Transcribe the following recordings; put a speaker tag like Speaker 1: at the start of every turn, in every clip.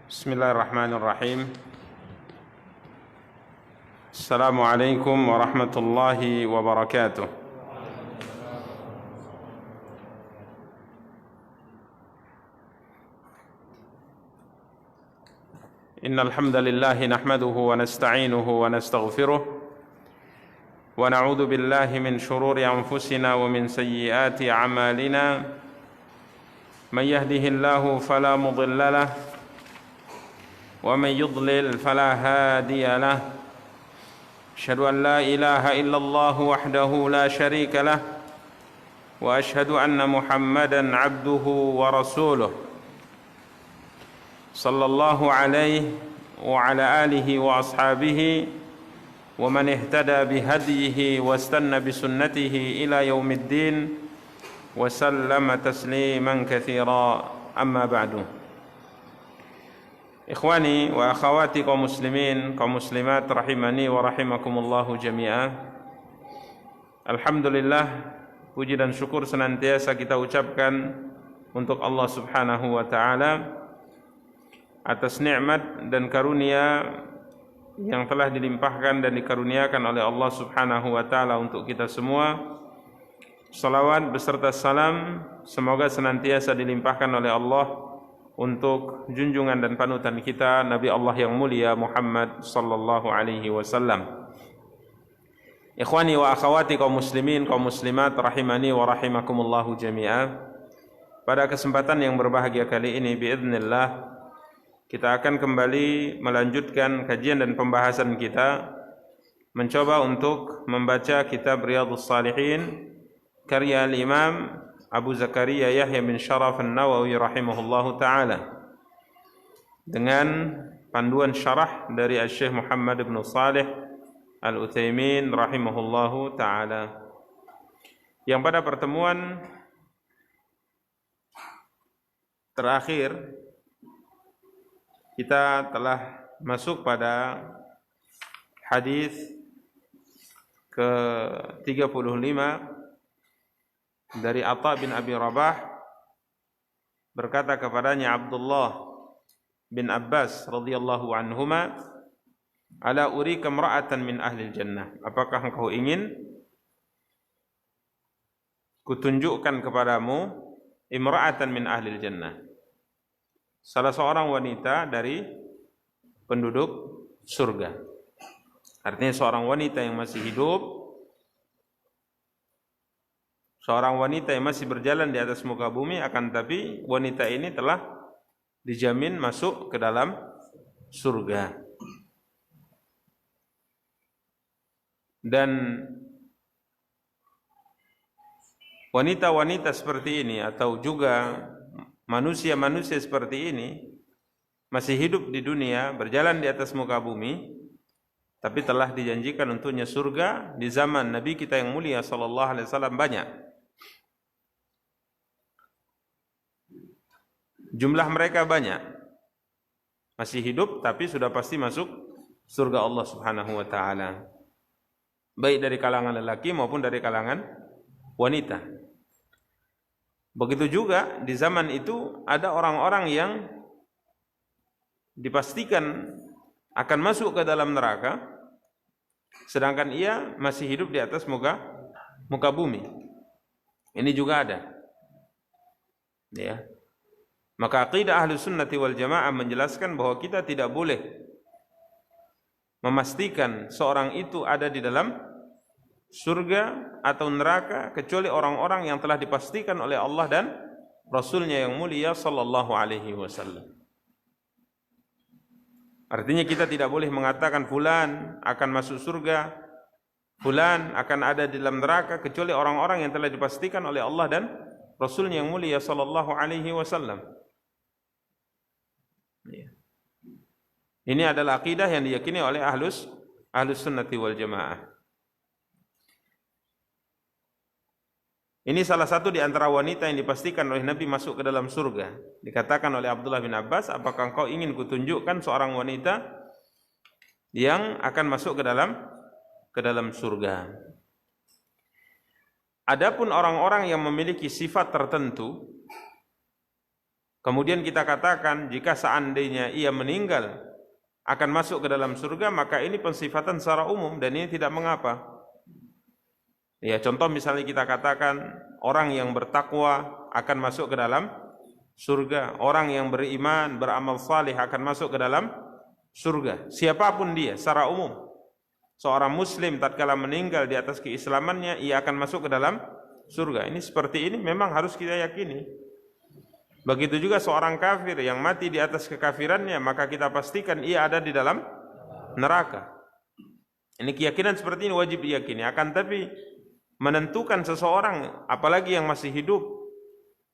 Speaker 1: بسم الله الرحمن الرحيم. السلام عليكم ورحمة الله وبركاته. إن الحمد لله نحمده ونستعينه ونستغفره ونعوذ بالله من شرور أنفسنا ومن سيئات أعمالنا. من يهده الله فلا مضل له ومن يضلل فلا هادي له. أشهد أن لا إله إلا الله وحده لا شريك له وأشهد أن محمدا عبده ورسوله صلى الله عليه وعلى آله وأصحابه ومن اهتدى بهديه واستنى بسنته إلى يوم الدين وسلم تسليما كثيرا. أما بعد. Ikhwani wa akhawati kaum muslimin, kaum muslimat rahimani wa rahimakumullahu jami'ah. Alhamdulillah, puji dan syukur senantiasa kita ucapkan untuk Allah Subhanahu wa taala atas nikmat dan karunia yang telah dilimpahkan dan dikaruniakan oleh Allah Subhanahu wa taala untuk kita semua. Salawat beserta salam semoga senantiasa dilimpahkan oleh Allah untuk junjungan dan panutan kita Nabi Allah yang mulia Muhammad sallallahu alaihi wasallam. Ikhwani wa akhawati kaum muslimin, kaum muslimat rahimani wa rahimakumullahu jami'ah. Pada kesempatan yang berbahagia kali ini biidznillah kita akan kembali melanjutkan kajian dan pembahasan kita, mencoba untuk membaca kitab Riyadhus Shalihin karya Imam Abu Zakaria Yahya bin Sharaf An-Nawawi rahimahullahu ta'ala dengan panduan syarah dari Syekh Muhammad bin Shalih Al-Utsaimin rahimahullahu ta'ala, yang pada pertemuan terakhir kita telah masuk pada hadis ke-35 dari Atha bin Abi Rabah, berkata kepadanya Abdullah bin Abbas radhiyallahu anhuma, ala urika imra'atan min ahli jannah, apakah engkau ingin kutunjukkan kepadamu imra'atan min ahli jannah, salah seorang wanita dari penduduk surga. Artinya seorang wanita yang masih hidup, seorang wanita yang masih berjalan di atas muka bumi, akan tapi wanita ini telah dijamin masuk ke dalam surga. Dan wanita-wanita seperti ini atau juga manusia-manusia seperti ini masih hidup di dunia, berjalan di atas muka bumi, tapi telah dijanjikan untuknya surga di zaman Nabi kita yang mulia sallallahu alaihi wasallam banyak. Jumlah mereka banyak, masih hidup tapi sudah pasti masuk surga Allah Subhanahu wa taala, baik dari kalangan lelaki maupun dari kalangan wanita. Begitu juga di zaman itu ada orang-orang yang dipastikan akan masuk ke dalam neraka, sedangkan ia masih hidup di atas muka bumi. Ini juga ada, ya. Maka aqidah Ahlus Sunnati wal Jamaah menjelaskan bahwa kita tidak boleh memastikan seorang itu ada di dalam surga atau neraka kecuali orang-orang yang telah dipastikan oleh Allah dan Rasulnya yang mulia sallallahu alaihi wasallam. Artinya kita tidak boleh mengatakan fulan akan masuk surga, fulan akan ada di dalam neraka kecuali orang-orang yang telah dipastikan oleh Allah dan Rasulnya yang mulia sallallahu alaihi wasallam. Ini adalah akidah yang diyakini oleh Ahlus Sunnati wal Jamaah. Ini salah satu di antara wanita yang dipastikan oleh Nabi masuk ke dalam surga. Dikatakan oleh Abdullah bin Abbas, apakah engkau ingin kutunjukkan seorang wanita yang akan masuk ke dalam surga. Adapun orang-orang yang memiliki sifat tertentu kemudian kita katakan jika seandainya ia meninggal akan masuk ke dalam surga, maka ini pensifatan secara umum dan ini tidak mengapa. Ya, contoh misalnya kita katakan orang yang bertakwa akan masuk ke dalam surga, orang yang beriman, beramal salih akan masuk ke dalam surga. Siapapun dia secara umum. Seorang muslim tatkala meninggal di atas keislamannya, ia akan masuk ke dalam surga. Ini seperti ini memang harus kita yakini. Begitu juga seorang kafir yang mati di atas kekafirannya, maka kita pastikan ia ada di dalam neraka. Ini keyakinan seperti ini wajib diyakini. Akan tapi menentukan seseorang, apalagi yang masih hidup,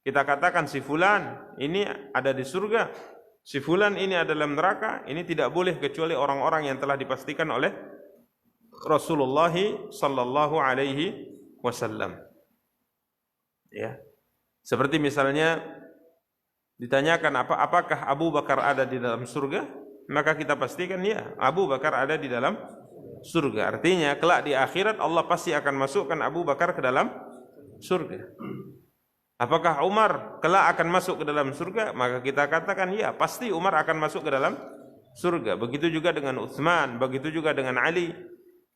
Speaker 1: kita katakan si fulan ini ada di surga, si fulan ini ada dalam neraka, ini tidak boleh kecuali orang-orang yang telah dipastikan oleh Rasulullah sallallahu alaihi wasallam. Ya. Seperti misalnya ditanyakan apakah Abu Bakar ada di dalam surga? Maka kita pastikan ya, Abu Bakar ada di dalam surga. Artinya kelak di akhirat Allah pasti akan masukkan Abu Bakar ke dalam surga. Apakah Umar kelak akan masuk ke dalam surga? Maka kita katakan ya, pasti Umar akan masuk ke dalam surga. Begitu juga dengan Utsman, begitu juga dengan Ali,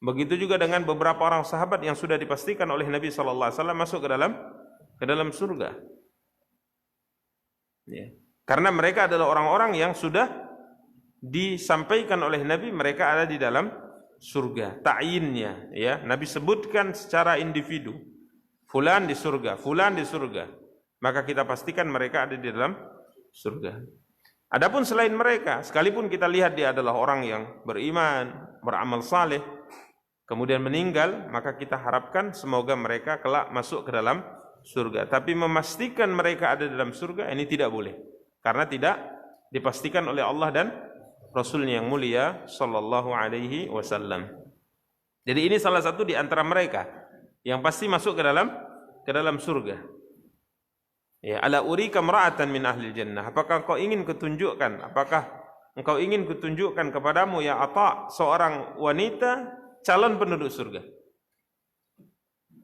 Speaker 1: begitu juga dengan beberapa orang sahabat yang sudah dipastikan oleh Nabi sallallahu alaihi wasallam masuk ke dalam surga. Ya. Karena mereka adalah orang-orang yang sudah disampaikan oleh Nabi mereka ada di dalam surga. Ta'yinnya, ya, Nabi sebutkan secara individu. Fulan di surga, fulan di surga. Maka kita pastikan mereka ada di dalam surga. Adapun selain mereka, sekalipun kita lihat dia adalah orang yang beriman, beramal saleh, kemudian meninggal, maka kita harapkan semoga mereka kelak masuk ke dalam surga. Tapi memastikan mereka ada dalam surga ini tidak boleh, karena tidak dipastikan oleh Allah dan Rasulnya yang mulia sallallahu alaihi wasallam. Jadi ini salah satu di antara mereka yang pasti masuk ke dalam surga. Ya, ala urika imra'atan min ahli jannah. Apakah engkau ingin kutunjukkan? Apakah engkau ingin kutunjukkan kepadamu ya Atha seorang wanita calon penduduk surga?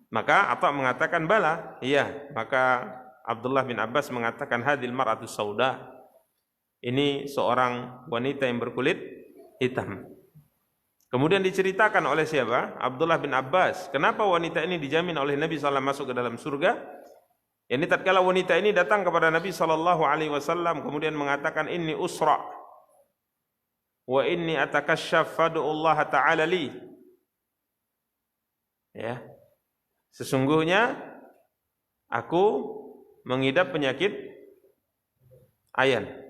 Speaker 1: Maka Atha mengatakan bala, iya. Maka Abdullah bin Abbas mengatakan hadil mar'atu sauda. Ini seorang wanita yang berkulit hitam. Kemudian diceritakan oleh siapa? Abdullah bin Abbas. Kenapa wanita ini dijamin oleh Nabi SAW masuk ke dalam surga? Ini tatkala wanita ini datang kepada Nabi SAW kemudian mengatakan inni usra wa inni atakashaf fad'ullah ta'ala li. Ya. Sesungguhnya aku mengidap penyakit ayan.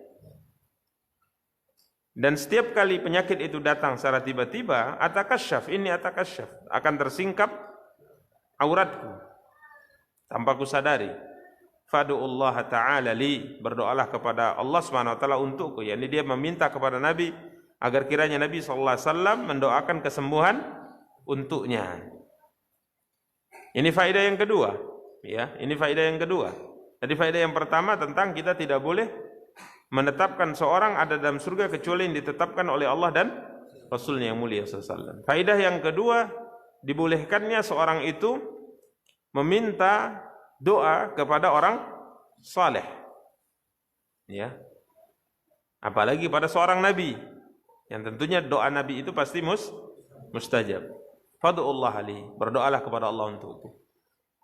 Speaker 1: Dan setiap kali penyakit itu datang secara tiba-tiba, atakasyaf, ini atakasyaf, akan tersingkap auratku tanpa ku sadari. Fadu'ullah ta'ala li, berdoalah kepada Allah SWT untukku. Yani dia meminta kepada Nabi agar kiranya Nabi SAW mendoakan kesembuhan untuknya. Ini faedah yang kedua, ya. Ini faedah yang kedua. Jadi faedah yang pertama tentang kita tidak boleh menetapkan seorang ada dalam surga kecuali yang ditetapkan oleh Allah dan Rasulnya yang mulia SAW. Faedah yang kedua, dibolehkannya seorang itu meminta doa kepada orang saleh, ya. Apalagi pada seorang nabi, yang tentunya doa nabi itu pasti mustajab. Fad'ullah ali, berdoalah kepada Allah untukku.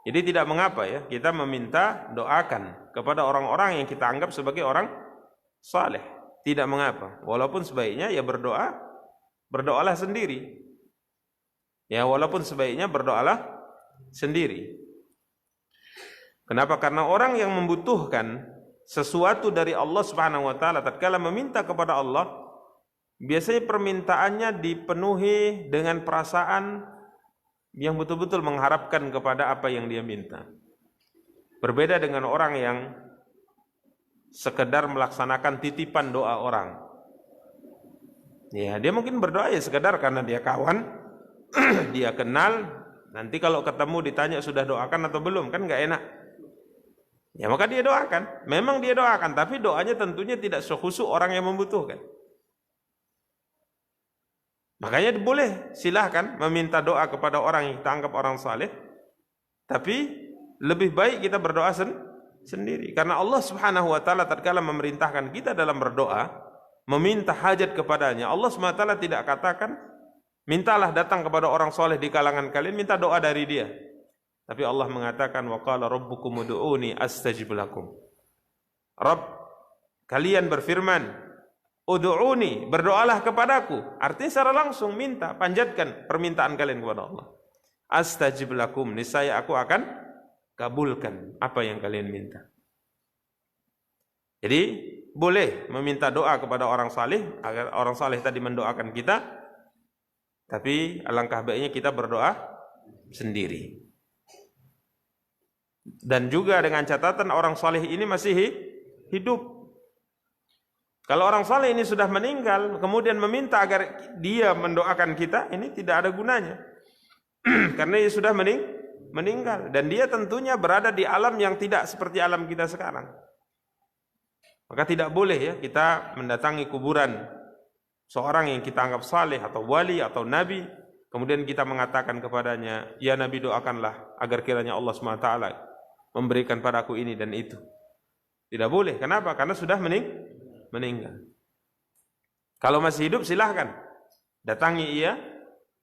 Speaker 1: Jadi tidak mengapa ya kita meminta doakan kepada orang-orang yang kita anggap sebagai orang saleh, tidak mengapa. Walaupun sebaiknya ya berdoalah sendiri. Ya, walaupun sebaiknya berdoalah sendiri. Kenapa? Karena orang yang membutuhkan sesuatu dari Allah Subhanahu wa taala tatkala meminta kepada Allah, biasanya permintaannya dipenuhi dengan perasaan yang betul-betul mengharapkan kepada apa yang dia minta. Berbeda dengan orang yang sekedar melaksanakan titipan doa orang. Ya, dia mungkin berdoa ya sekedar karena dia kawan, dia kenal, nanti kalau ketemu ditanya sudah doakan atau belum, kan nggak enak. Ya maka dia doakan, memang dia doakan, tapi doanya tentunya tidak sekhusyuk orang yang membutuhkan. Makanya boleh silahkan meminta doa kepada orang yang kita anggap orang saleh, tapi lebih baik kita berdoa sendiri. Karena Allah Subhanahu wa taala tatkala memerintahkan kita dalam berdoa, meminta hajat kepadanya, Allah Subhanahu wa taala tidak katakan, mintalah datang kepada orang soleh di kalangan kalian, minta doa dari dia. Tapi Allah mengatakan, wa qala rabbukum ud'uni astajib lakum. Rabb kalian berfirman, ud'uni, berdoalah kepadaku. Artinya secara langsung minta, panjatkan permintaan kalian kepada Allah. Astajib lakum, niscaya aku akan kabulkan apa yang kalian minta. Jadi boleh meminta doa kepada orang saleh agar orang saleh tadi mendoakan kita, tapi alangkah baiknya kita berdoa sendiri. Dan juga dengan catatan orang saleh ini masih hidup. Kalau orang saleh ini sudah meninggal, kemudian meminta agar dia mendoakan kita, ini tidak ada gunanya. Karena dia sudah meninggal. Dan dia tentunya berada di alam yang tidak seperti alam kita sekarang. Maka tidak boleh ya kita mendatangi kuburan seorang yang kita anggap saleh atau wali atau nabi, kemudian kita mengatakan kepadanya, ya Nabi doakanlah agar kiranya Allah SWT memberikan padaku ini dan itu. Tidak boleh. Kenapa? Karena sudah meninggal. Kalau masih hidup silahkan datangi ia,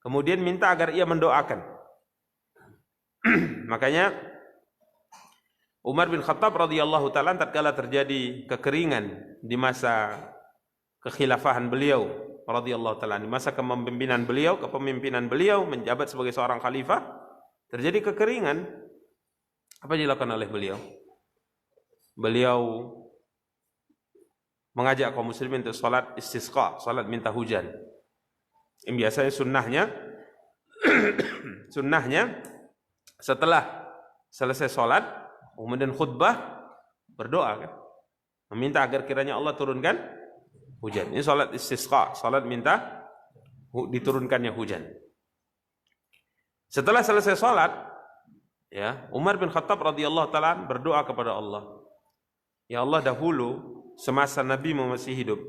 Speaker 1: kemudian minta agar ia mendoakan. Makanya Umar bin Khattab radhiyallahu taala tatkala terjadi kekeringan di masa kekhilafahan beliau radhiyallahu taala, di masa kepemimpinan beliau menjabat sebagai seorang khalifah, terjadi kekeringan. Apa yang dilakukan oleh beliau? Beliau mengajak kaum muslimin untuk salat istisqa, salat minta hujan. Yang biasanya sunnahnya setelah selesai salat kemudian khutbah berdoa kan, meminta agar kiranya Allah turunkan hujan. Ini salat istisqa, salat minta diturunkannya hujan. Setelah selesai salat, ya, Umar bin Khattab radhiyallahu taala berdoa kepada Allah. Ya Allah, dahulu semasa Nabimu masih hidup,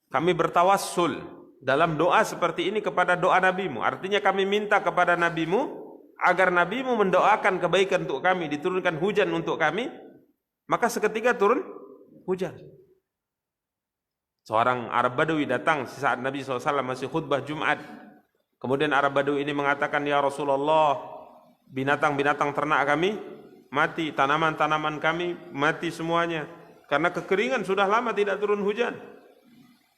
Speaker 1: kami bertawassul dalam doa seperti ini kepada doa Nabimu. Artinya kami minta kepada Nabimu agar Nabimu mendoakan kebaikan untuk kami, diturunkan hujan untuk kami, maka seketika turun hujan. Seorang Arab Badawi datang saat Nabi SAW masih khutbah Jumat. Kemudian Arab Badawi ini mengatakan, ya Rasulullah, binatang-binatang ternak kami mati, tanaman-tanaman kami mati semuanya, karena kekeringan sudah lama tidak turun hujan.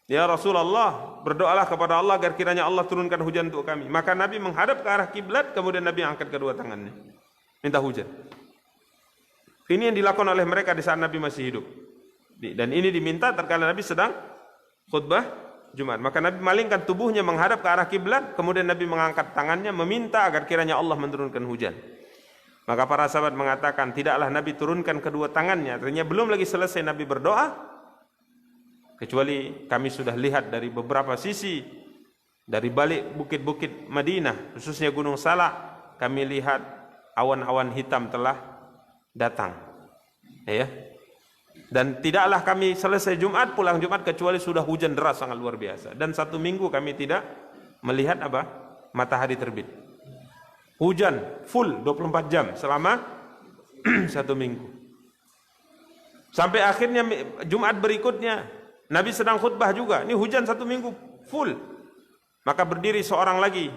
Speaker 1: Ya Rasulullah, berdoalah kepada Allah agar kiranya Allah turunkan hujan untuk kami. Maka Nabi menghadap ke arah kiblat, kemudian Nabi angkat kedua tangannya, minta hujan. Ini yang dilakukan oleh mereka di saat Nabi masih hidup. Dan ini diminta tatkala Nabi sedang khutbah Jumat. Maka Nabi malingkan tubuhnya menghadap ke arah kiblat, kemudian Nabi mengangkat tangannya meminta agar kiranya Allah menurunkan hujan. Maka para sahabat mengatakan, tidaklah Nabi turunkan kedua tangannya. Artinya belum lagi selesai Nabi berdoa, kecuali kami sudah lihat dari beberapa sisi, dari balik bukit-bukit Madinah, khususnya Gunung Salak, kami lihat awan-awan hitam telah datang. Ya. Dan tidaklah kami selesai Jumat, pulang Jumat, kecuali sudah hujan deras sangat luar biasa. Dan 1 minggu kami tidak melihat apa? Matahari terbit. Hujan full 24 jam selama 1 minggu. Sampai akhirnya Jumat berikutnya Nabi sedang khutbah juga, ini hujan 1 minggu full. Maka berdiri seorang lagi,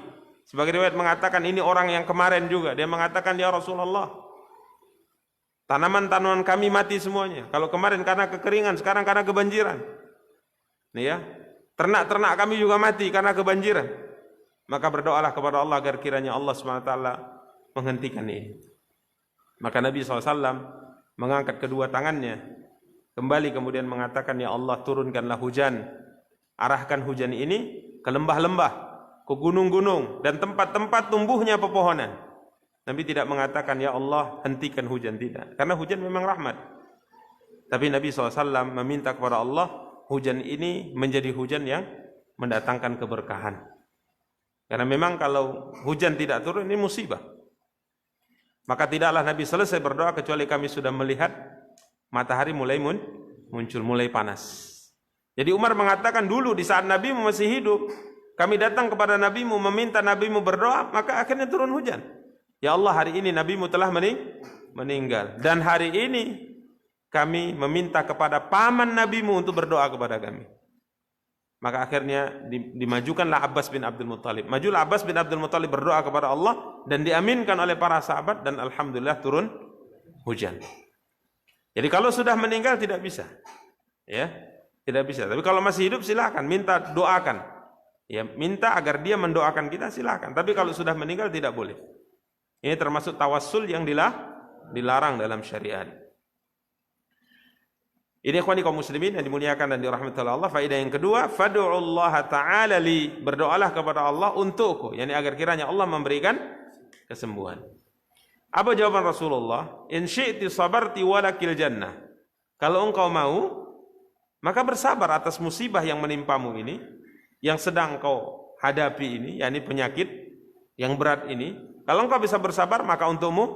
Speaker 1: sebagai riwayat mengatakan ini orang yang kemarin juga. Dia mengatakan, ya Rasulullah, tanaman-tanaman kami mati semuanya. Kalau kemarin karena kekeringan, sekarang karena kebanjiran. Nih ya, ternak-ternak kami juga mati karena kebanjiran. Maka berdoalah kepada Allah agar kiranya Allah SWT menghentikan ini. Maka Nabi SAW mengangkat kedua tangannya, kembali kemudian mengatakan, ya Allah, turunkanlah hujan. Arahkan hujan ini ke lembah-lembah, ke gunung-gunung, dan tempat-tempat tumbuhnya pepohonan. Nabi tidak mengatakan, ya Allah, hentikan hujan, tidak. Karena hujan memang rahmat. Tapi Nabi SAW meminta kepada Allah, hujan ini menjadi hujan yang mendatangkan keberkahan. Karena memang kalau hujan tidak turun, ini musibah. Maka tidaklah Nabi selesai berdoa, kecuali kami sudah melihat matahari mulai muncul, mulai panas. Jadi Umar mengatakan, dulu di saat Nabimu masih hidup, kami datang kepada Nabimu meminta Nabimu berdoa, maka akhirnya turun hujan. Ya Allah, hari ini Nabimu telah meninggal, dan hari ini kami meminta kepada paman nabimu untuk berdoa kepada kami. Maka akhirnya dimajukanlah Abbas bin Abdul Muttalib. Majulah Abbas bin Abdul Muttalib berdoa kepada Allah dan diaminkan oleh para sahabat dan alhamdulillah turun hujan. Jadi kalau sudah meninggal tidak bisa. Ya, tidak bisa. Tapi kalau masih hidup silakan minta doakan. Ya, minta agar dia mendoakan kita silakan. Tapi kalau sudah meninggal tidak boleh. Ini termasuk tawassul yang dilarang dalam syariat. Ini ikhwani kaum muslimin yang dimuliakan dan dirahmati Allah. Faedah yang kedua, fad'ullaha ta'ala li, berdoalah kepada Allah untukku, yakni agar kiranya Allah memberikan kesembuhan. Apa jawaban Rasulullah? In syi'ti sabarti walakil jannah. Kalau engkau mau, maka bersabar atas musibah yang menimpamu ini, yang sedang kau hadapi ini, yakni penyakit yang berat ini. Kalau engkau bisa bersabar, maka untukmu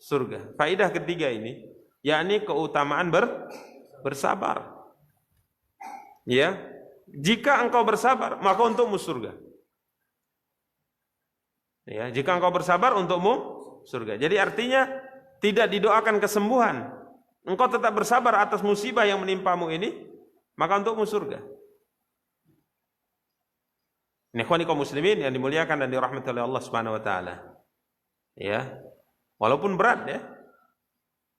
Speaker 1: surga. Faedah ketiga ini, yakni keutamaan bersabar. Ya, jika engkau bersabar, maka untukmu surga. Ya, jika engkau bersabar, untukmu surga. Jadi artinya tidak didoakan kesembuhan. Engkau tetap bersabar atas musibah yang menimpamu ini, maka untukmu surga. Ini ikhwani kaum muslimin yang dimuliakan dan dirahmati oleh Allah Subhanahu wa taala. Ya. Walaupun berat ya.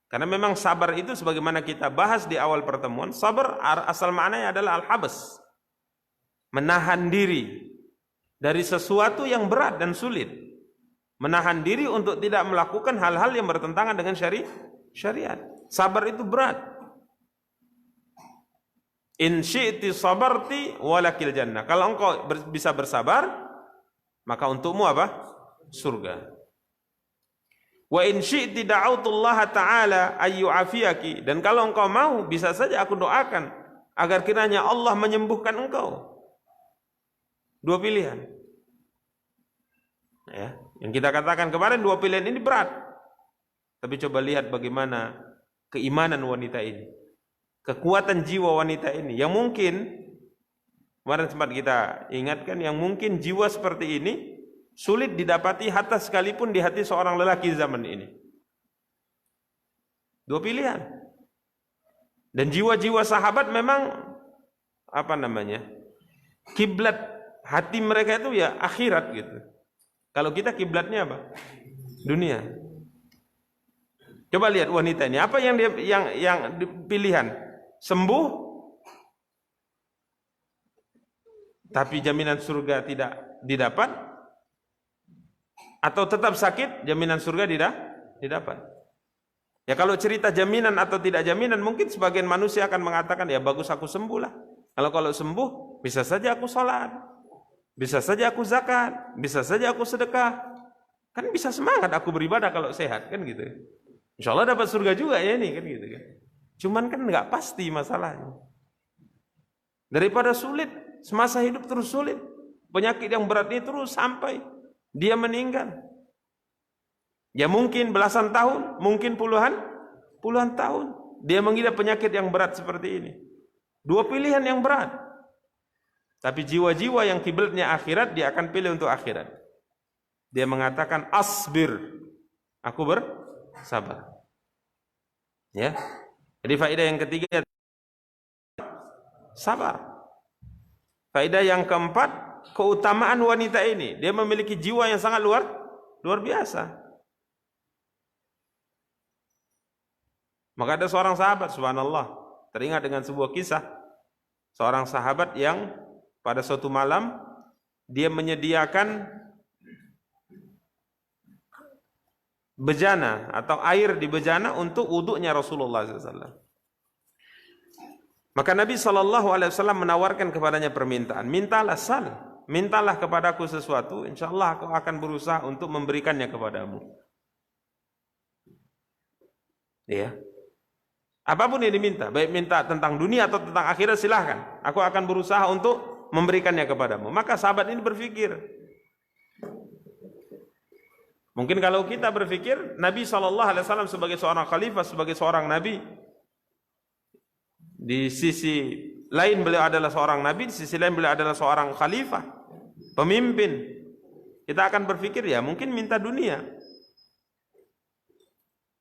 Speaker 1: Karena memang sabar itu sebagaimana kita bahas di awal pertemuan, sabar asal maknanya adalah al-habs. Menahan diri dari sesuatu yang berat dan sulit. Menahan diri untuk tidak melakukan hal-hal yang bertentangan dengan syariat. Sabar itu berat. In syi'ti sabarti walakil jannah. Kalau engkau bisa bersabar, maka untukmu apa? Surga. Wa in syi'ti da'autullaha ta'ala ayyu'afiyaki, dan kalau engkau mau bisa saja aku doakan agar kiranya Allah menyembuhkan engkau. Dua pilihan. Ya, yang kita katakan kemarin dua pilihan ini berat. Tapi coba lihat bagaimana keimanan wanita ini. Kekuatan jiwa wanita ini yang mungkin kemarin sempat kita ingatkan, yang mungkin jiwa seperti ini sulit didapati hatta sekalipun di hati seorang lelaki zaman ini. Dua pilihan. Dan jiwa-jiwa sahabat memang kiblat hati mereka itu ya akhirat gitu. Kalau kita kiblatnya apa? Dunia. Coba lihat wanita ini, apa yang pilihan? Sembuh tapi jaminan surga tidak didapat, atau tetap sakit jaminan surga didapat. Ya kalau cerita jaminan atau tidak jaminan, mungkin sebagian manusia akan mengatakan ya bagus aku sembuh lah. Kalau sembuh bisa saja aku salat, bisa saja aku zakat, bisa saja aku sedekah. Kan bisa semangat aku beribadah kalau sehat kan gitu. Insyaallah dapat surga juga ya ini kan gitu kan. Cuman kan nggak pasti masalahnya. Daripada sulit, semasa hidup terus sulit, penyakit yang berat ini terus sampai dia meninggal. Ya mungkin belasan tahun, mungkin puluhan tahun dia mengidap penyakit yang berat seperti ini. Dua pilihan yang berat. Tapi jiwa-jiwa yang kiblatnya akhirat, dia akan pilih untuk akhirat. Dia mengatakan asbir, aku bersabar. Ya. Jadi faedah yang ketiga, sabar. Faedah yang keempat, keutamaan wanita ini, dia memiliki jiwa yang sangat luar biasa. Maka ada seorang sahabat, subhanallah, teringat dengan sebuah kisah. Seorang sahabat yang pada suatu malam dia menyediakan bejana atau air di bejana untuk wuduknya Rasulullah SAW. Maka Nabi SAW menawarkan kepadanya permintaan, mintalah mintalah kepadaku sesuatu, insyaallah aku akan berusaha untuk memberikannya kepadamu. Ya. Apapun yang diminta, baik minta tentang dunia atau tentang akhirat silahkan, aku akan berusaha untuk memberikannya kepadamu. Maka sahabat ini berpikir, mungkin kalau kita berpikir Nabi SAW sebagai seorang khalifah, sebagai seorang nabi, di sisi lain beliau adalah seorang nabi, di sisi lain beliau adalah seorang khalifah, pemimpin. Kita akan berpikir ya mungkin minta dunia.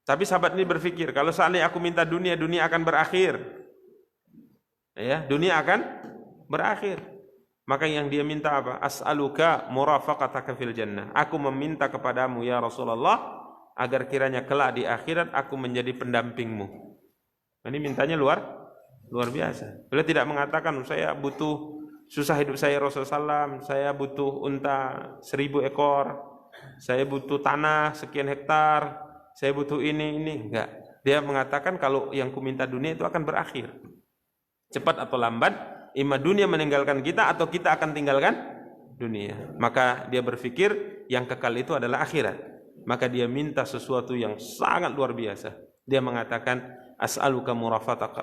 Speaker 1: Tapi sahabat ini berpikir, kalau seandainya aku minta dunia, dunia akan berakhir. Ya, dunia akan berakhir. Maka yang dia minta apa? As'aluka murafaqataka fil jannah. Aku meminta kepadamu ya Rasulullah agar kiranya kelak di akhirat aku menjadi pendampingmu. Ini mintanya luar biasa. Beliau tidak mengatakan saya butuh susah hidup saya Rasulullah SAW, saya butuh unta 1000 ekor, saya butuh tanah sekian hektar, saya butuh ini, enggak. Dia mengatakan kalau yang ku minta dunia itu akan berakhir. Cepat atau lambat, imma dunia meninggalkan kita atau kita akan tinggalkan dunia. Maka dia berpikir yang kekal itu adalah akhirat. Maka dia minta sesuatu yang sangat luar biasa. Dia mengatakan, as'aluka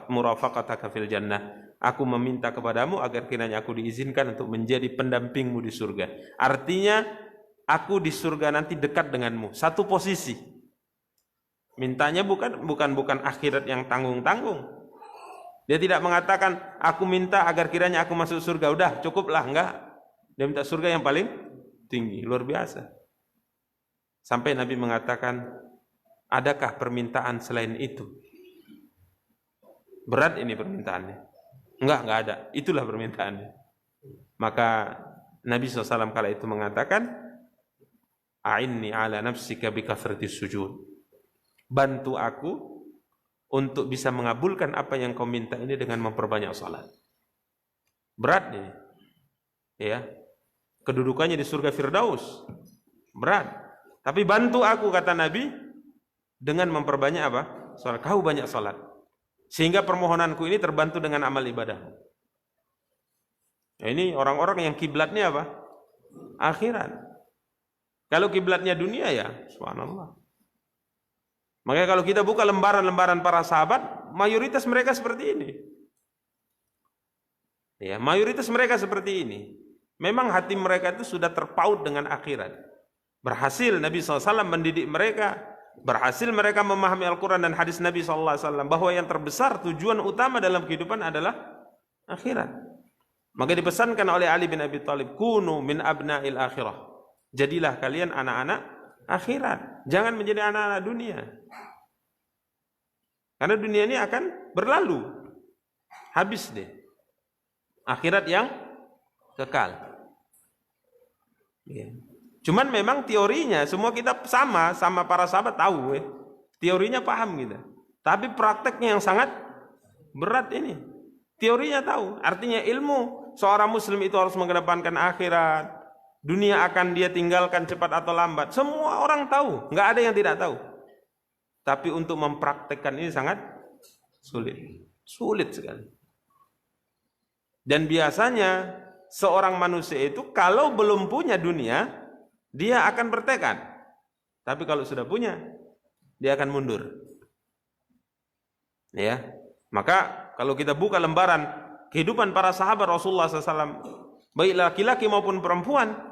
Speaker 1: murafaqataka fil jannah. Aku meminta kepadamu agar kiranya aku diizinkan untuk menjadi pendampingmu di surga. Artinya, aku di surga nanti dekat denganmu. Satu posisi. Mintanya bukan akhirat yang tanggung-tanggung. Dia tidak mengatakan aku minta agar kiranya aku masuk surga, udah cukuplah, enggak. Dia minta surga yang paling tinggi, luar biasa. Sampai Nabi mengatakan, adakah permintaan selain itu? Berat ini permintaannya. Enggak ada. Itulah permintaannya. Maka Nabi SAW kala itu mengatakan, a'inni ala nafsika bikathratis sujud. Bantu aku untuk bisa mengabulkan apa yang kau minta ini dengan memperbanyak salat. Berat nih. Ya. Kedudukannya di surga Firdaus. Berat. Tapi bantu aku, kata Nabi, dengan memperbanyak apa? Salat. Kau banyak salat. Sehingga permohonanku ini terbantu dengan amal ibadah. Ya, ini orang-orang yang kiblatnya apa? Akhirat. Kalau kiblatnya dunia ya, subhanallah. Makanya kalau kita buka lembaran-lembaran para sahabat, mayoritas mereka seperti ini. Ya, mayoritas mereka seperti ini. Memang hati mereka itu sudah terpaut dengan akhirat. Berhasil Nabi SAW mendidik mereka, berhasil mereka memahami Al-Quran dan hadis Nabi SAW, bahwa yang terbesar, tujuan utama dalam kehidupan adalah akhirat. Maka dipesankan oleh Ali bin Abi Thalib, kunu min abna'il akhirah. Jadilah kalian anak-anak akhirat. Jangan menjadi anak-anak dunia. Karena dunia ini akan berlalu. Habis deh. Akhirat yang kekal. Ya. Cuman memang teorinya semua kita sama para sahabat tahu. Teorinya paham kita. Tapi prakteknya yang sangat berat ini. Teorinya tahu. Artinya ilmu seorang muslim itu harus mengedepankan akhirat. Dunia akan dia tinggalkan cepat atau lambat. Semua orang tahu, nggak ada yang tidak tahu. Tapi untuk mempraktekkan ini sangat sulit sekali. Dan biasanya seorang manusia itu kalau belum punya dunia, dia akan bertekad. Tapi kalau sudah punya, dia akan mundur. Ya, maka kalau kita buka lembaran kehidupan para sahabat Rasulullah SAW, baik laki-laki maupun perempuan,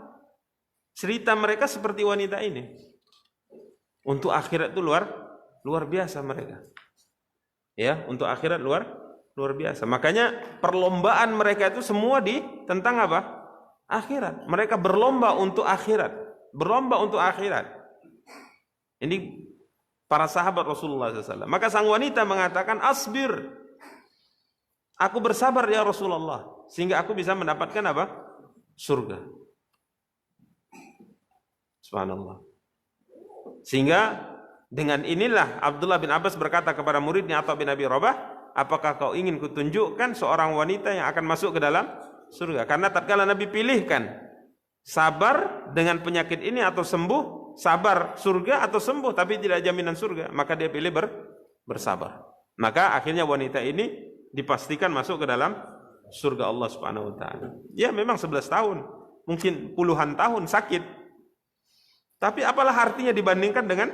Speaker 1: cerita mereka seperti wanita ini. Untuk akhirat itu luar biasa mereka. Ya, untuk akhirat luar biasa. Makanya perlombaan mereka itu semua tentang apa? Akhirat. Mereka berlomba untuk akhirat. Berlomba untuk akhirat. Ini para sahabat Rasulullah SAW. Maka sang wanita mengatakan, asbir. Aku bersabar ya Rasulullah. Sehingga aku bisa mendapatkan apa? Surga. Subhanallah. Sehingga dengan inilah Abdullah bin Abbas berkata kepada muridnya Atha bin Abi Rabah, apakah kau ingin kutunjukkan seorang wanita yang akan masuk ke dalam surga? Karena tatkala Nabi pilihkan sabar dengan penyakit ini atau sembuh, sabar surga atau sembuh tapi tidak jaminan surga, maka dia pilih bersabar. Maka akhirnya wanita ini dipastikan masuk ke dalam surga Allah Subhanahu wa taala. Ya memang 11 tahun, mungkin puluhan tahun sakit. Tapi apalah artinya dibandingkan dengan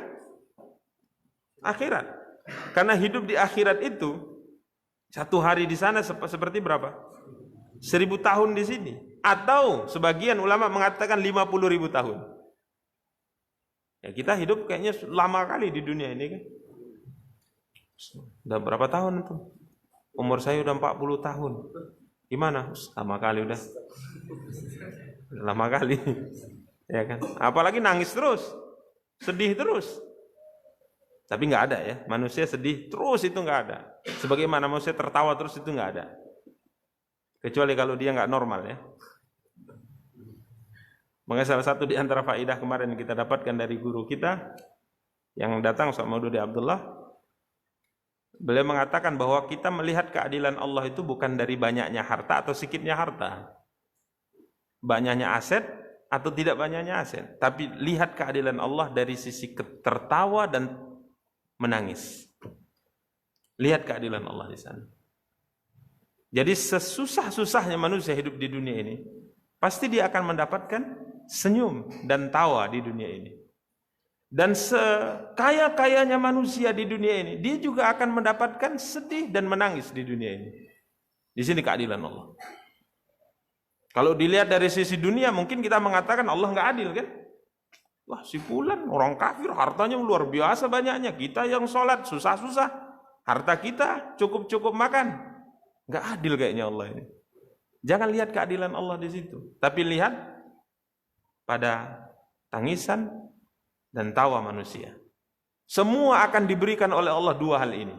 Speaker 1: akhirat? Karena hidup di akhirat itu satu hari di sana seperti berapa? 1000 tahun di sini. Atau sebagian ulama mengatakan 50.000 tahun. Ya kita hidup kayaknya lama kali di dunia ini kan. Udah berapa tahun itu? Umur saya udah 40 tahun. Gimana? Lama kali udah. Lama kali. Ya kan? Apalagi nangis terus. Sedih terus. Tapi nggak ada ya, manusia sedih terus itu nggak ada. Sebagaimana manusia tertawa terus itu nggak ada. Kecuali kalau dia nggak normal ya. Maka salah satu di antara faidah kemarin kita dapatkan dari guru kita yang datang, Ustaz Maududi Abdullah, beliau mengatakan bahwa kita melihat keadilan Allah itu bukan dari banyaknya harta atau sedikitnya harta, banyaknya aset atau tidak banyaknya aset, tapi lihat keadilan Allah dari sisi tertawa dan menangis. Lihat keadilan Allah di sana. Jadi sesusah-susahnya manusia hidup di dunia ini, pasti dia akan mendapatkan senyum dan tawa di dunia ini. Dan sekaya-kayanya manusia di dunia ini, dia juga akan mendapatkan sedih dan menangis di dunia ini. Di sini keadilan Allah. Kalau dilihat dari sisi dunia, mungkin kita mengatakan Allah nggak adil kan? Wah, si fulan orang kafir, hartanya luar biasa banyaknya. Kita yang sholat susah-susah, harta kita cukup-cukup makan. Nggak adil kayaknya Allah ini. Jangan lihat keadilan Allah di situ, tapi lihat pada tangisan dan tawa manusia. Semua akan diberikan oleh Allah dua hal ini.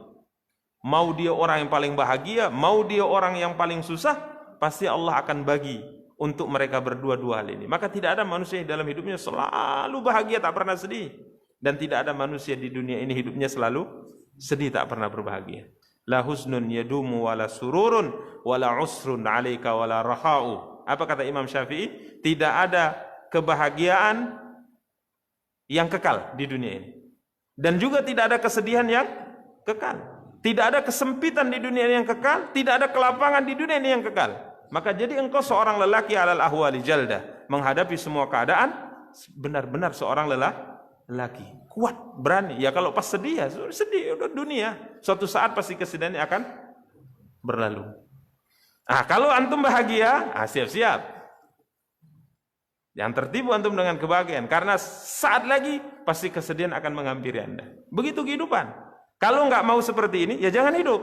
Speaker 1: Mau dia orang yang paling bahagia, mau dia orang yang paling susah, pasti Allah akan bagi untuk mereka berdua-dua hal ini. Maka tidak ada manusia dalam hidupnya selalu bahagia, tak pernah sedih. Dan tidak ada manusia di dunia ini hidupnya selalu sedih, tak pernah berbahagia. La husnun yadumu wala sururun wala usrun alaika wala rahau. Apa kata Imam Syafi'i? Tidak ada kebahagiaan yang kekal di dunia ini. Dan juga tidak ada kesedihan yang kekal. Tidak ada kesempitan di dunia ini yang kekal, tidak ada kelapangan di dunia ini yang kekal. Maka jadi engkau seorang lelaki alal ahwali jalda, menghadapi semua keadaan benar-benar seorang lelaki, kuat, berani. Ya kalau pas sedih ya sedih, udah dunia. Suatu saat pasti kesedihannya akan berlalu. Kalau antum bahagia, siap-siap. Yang tertipu antum dengan kebahagiaan, karena saat lagi pasti kesedihan akan menghampiri Anda. Begitu kehidupan. Kalau nggak mau seperti ini, ya jangan hidup.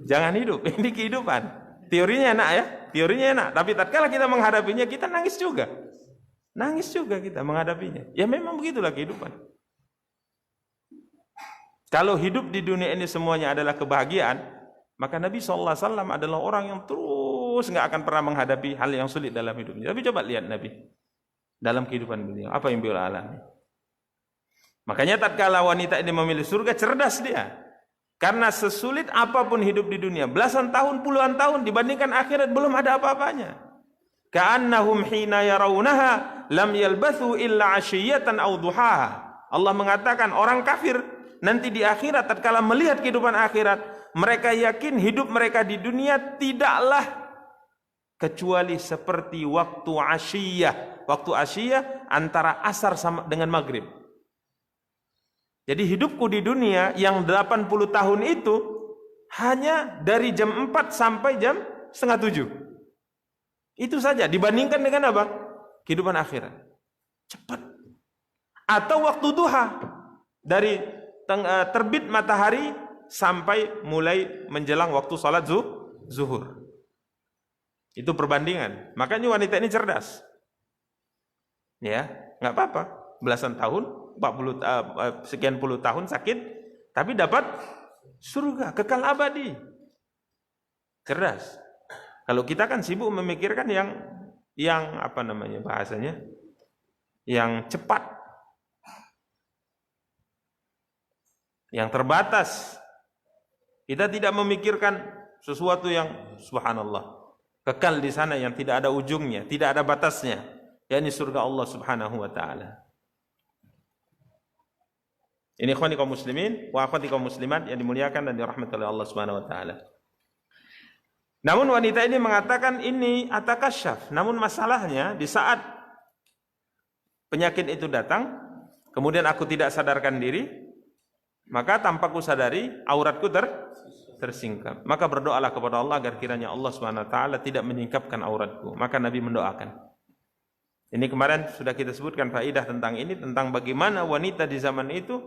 Speaker 1: Jangan hidup. Ini kehidupan. Teorinya enak ya, teorinya enak. Tapi tatkala kita menghadapinya, kita nangis juga. Nangis juga kita menghadapinya. Ya memang begitulah kehidupan. Kalau hidup di dunia ini semuanya adalah kebahagiaan, maka Nabi SAW adalah orang yang terus nggak akan pernah menghadapi hal yang sulit dalam hidupnya. Tapi coba lihat Nabi dalam kehidupan beliau, apa yang beliau alami. Makanya tatkala wanita ini memilih surga, cerdas dia. Karena sesulit apapun hidup di dunia, belasan tahun, puluhan tahun, dibandingkan akhirat belum ada apa-apanya. Ka'annahum hina yarawunaha lam yalbathu illa 'ashiyatan aw duhaha. Allah mengatakan orang kafir nanti di akhirat tatkala melihat kehidupan akhirat, mereka yakin hidup mereka di dunia tidaklah kecuali seperti waktu asyiyah. Waktu asyiyah antara asar sama dengan maghrib. Jadi hidupku di dunia yang 80 tahun itu hanya dari jam 4 sampai jam setengah 7. Itu saja dibandingkan dengan apa? Kehidupan akhirat. Cepat. Atau waktu duha. Dari terbit matahari sampai mulai menjelang waktu salat zuhur. Itu perbandingan. Makanya wanita ini cerdas. Ya, nggak apa-apa. Belasan tahun, 40 sekian puluh tahun sakit, tapi dapat surga kekal abadi. Cerdas. Kalau kita kan sibuk memikirkan yang apa namanya bahasanya, yang cepat, yang terbatas. Kita tidak memikirkan sesuatu yang subhanallah kekal di sana yang tidak ada ujungnya, tidak ada batasnya, yakni surga Allah Subhanahu wa taala. Ini ikhwani kaum muslimin wa akhwati kaum muslimat yang dimuliakan dan dirahmati oleh Allah Subhanahu wa taala. Namun wanita ini mengatakan ini atakasyaf. Namun masalahnya di saat penyakit itu datang, kemudian aku tidak sadarkan diri, maka tanpa ku sadari auratku tersingkap. Maka berdoalah kepada Allah agar kiranya Allah Subhanahu wa taala tidak menyingkapkan auratku. Maka Nabi mendoakan. Ini kemarin sudah kita sebutkan faedah tentang ini, tentang bagaimana wanita di zaman itu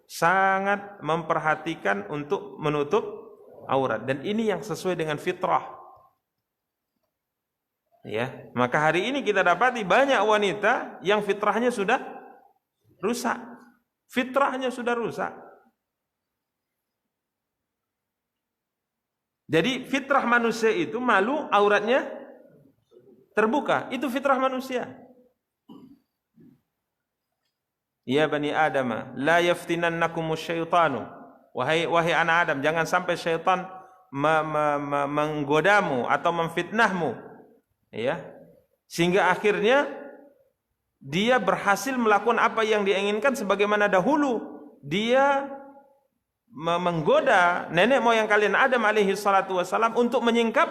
Speaker 1: sangat memperhatikan untuk menutup aurat, dan ini yang sesuai dengan fitrah. Ya, maka hari ini kita dapati banyak wanita yang fitrahnya sudah rusak. Fitrahnya sudah rusak. Jadi fitrah manusia itu malu auratnya terbuka. Itu fitrah manusia. Ya bani Adam, la yaftinannakumus syaitanu. Wahai anak Adam, jangan sampai syaitan menggodamu atau memfitnahmu, ya, sehingga akhirnya dia berhasil melakukan apa yang diinginkan, sebagaimana dahulu dia menggoda nenek moyang kalian Adam alaihi salatu wassalam untuk menyingkap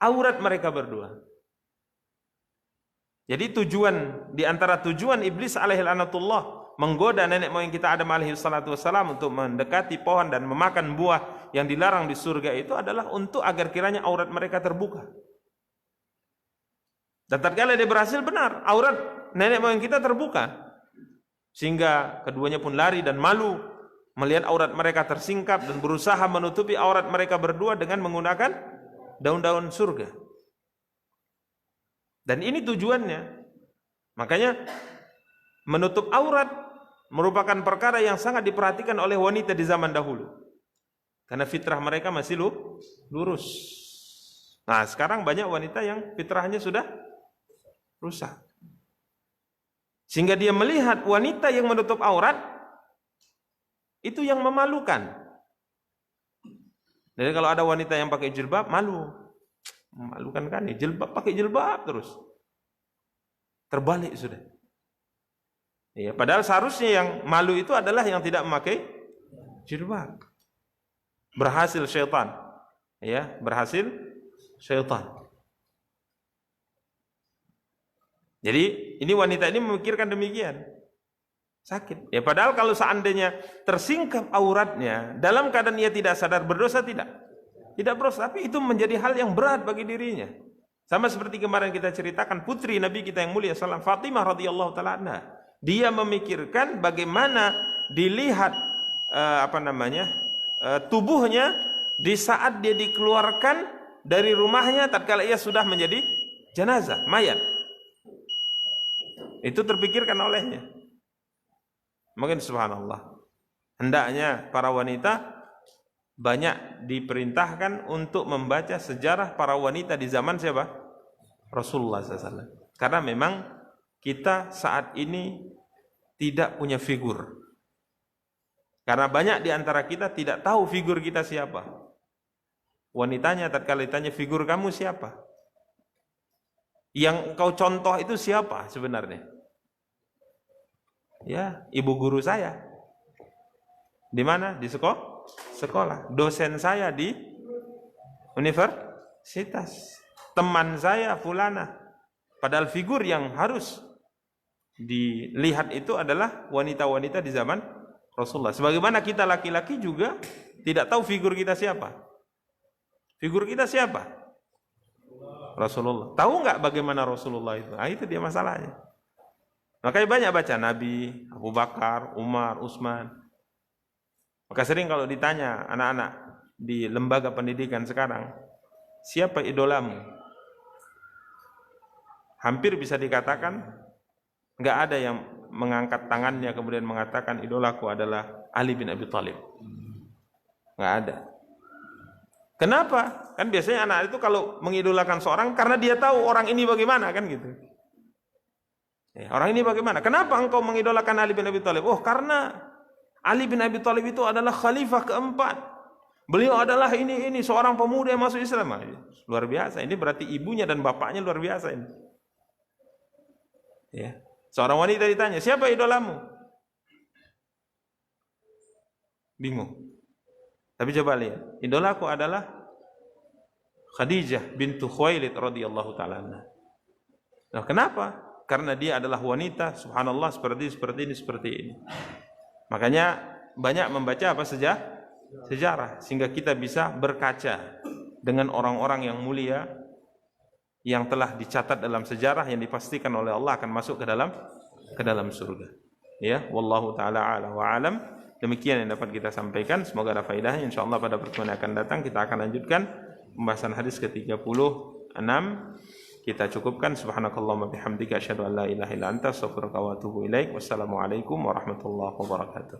Speaker 1: aurat mereka berdua. Jadi di antara tujuan iblis alaihi lanatullah menggoda nenek moyang kita Adam alaihi salatu wassalam untuk mendekati pohon dan memakan buah yang dilarang di surga itu adalah untuk agar kiranya aurat mereka terbuka. Dan tatkala dia berhasil, benar, aurat nenek moyang kita terbuka, sehingga keduanya pun lari dan malu melihat aurat mereka tersingkap dan berusaha menutupi aurat mereka berdua dengan menggunakan daun-daun surga. Dan ini tujuannya. Makanya menutup aurat merupakan perkara yang sangat diperhatikan oleh wanita di zaman dahulu, karena fitrah mereka masih lurus. Nah, sekarang banyak wanita yang fitrahnya sudah rusak, sehingga dia melihat wanita yang menutup aurat itu yang memalukan. Jadi kalau ada wanita yang pakai jilbab, memalukan kan nih, jilbab, pakai jilbab terus. Terbalik sudah. Ya, padahal seharusnya yang malu itu adalah yang tidak memakai jilbab. Berhasil syaitan. Ya, berhasil syaitan. Jadi ini wanita ini memikirkan demikian. Sakit. Ya, padahal kalau seandainya tersingkap auratnya dalam keadaan ia tidak sadar, berdosa tidak? Tidak berdosa, tapi itu menjadi hal yang berat bagi dirinya. Sama seperti kemarin kita ceritakan putri Nabi kita yang mulia sallallahu Fatimah radhiyallahu taala anha. Dia memikirkan bagaimana dilihat tubuhnya di saat dia dikeluarkan dari rumahnya tatkala ia sudah menjadi jenazah, mayat. Itu terpikirkan olehnya. Mungkin subhanallah, hendaknya para wanita banyak diperintahkan untuk membaca sejarah para wanita di zaman siapa? Rasulullah SAW. Karena memang kita saat ini tidak punya figur. Karena banyak di antara kita tidak tahu figur kita siapa. Wanitanya tatkala ditanya figur kamu siapa? Yang engkau contoh itu siapa sebenarnya? Ya, ibu guru saya. Di mana? Di sekolah. Dosen saya di universitas. Teman saya fulana. Padahal figur yang harus dilihat itu adalah wanita-wanita di zaman Rasulullah. Sebagaimana kita laki-laki juga tidak tahu figur kita siapa. Figur kita siapa? Rasulullah. Tahu nggak bagaimana Rasulullah itu? Nah, itu dia masalahnya. Makanya banyak baca Nabi, Abu Bakar, Umar, Utsman. Maka sering kalau ditanya anak-anak di lembaga pendidikan sekarang, siapa idolamu? Hampir bisa dikatakan nggak ada yang mengangkat tangannya kemudian mengatakan idolaku adalah Ali bin Abi Thalib. Nggak ada. Kenapa? Kan biasanya anak itu kalau mengidolakan seorang karena dia tahu orang ini bagaimana, kan gitu. Ya, orang ini bagaimana? Kenapa engkau mengidolakan Ali bin Abi Thalib? Oh, karena Ali bin Abi Thalib itu adalah khalifah keempat. Beliau adalah ini seorang pemuda yang masuk Islam. Luar biasa. Ini berarti ibunya dan bapaknya luar biasa ini. Ya. Seorang wanita ditanya, siapa idolamu? Bingung. Tapi coba lihat, idolaku adalah Khadijah bintu Khuwailid radhiyallahu taala anha. Nah, kenapa? Karena dia adalah wanita, subhanallah, seperti ini. Makanya banyak membaca apa sejarah sehingga kita bisa berkaca dengan orang-orang yang mulia yang telah dicatat dalam sejarah yang dipastikan oleh Allah akan masuk ke dalam surga. Ya, wallahu taala a'lam wa alam. Demikian yang dapat kita sampaikan, semoga ada faedahnya. Insyaallah pada pertemuan yang akan datang kita akan lanjutkan pembahasan hadis ke-36 kita cukupkan. Subhanakallahumma bihamdika asyhadu an la ilaha illa anta astaghfiruka wa atubu ilaik. Wassalamualaikum warahmatullahi wabarakatuh.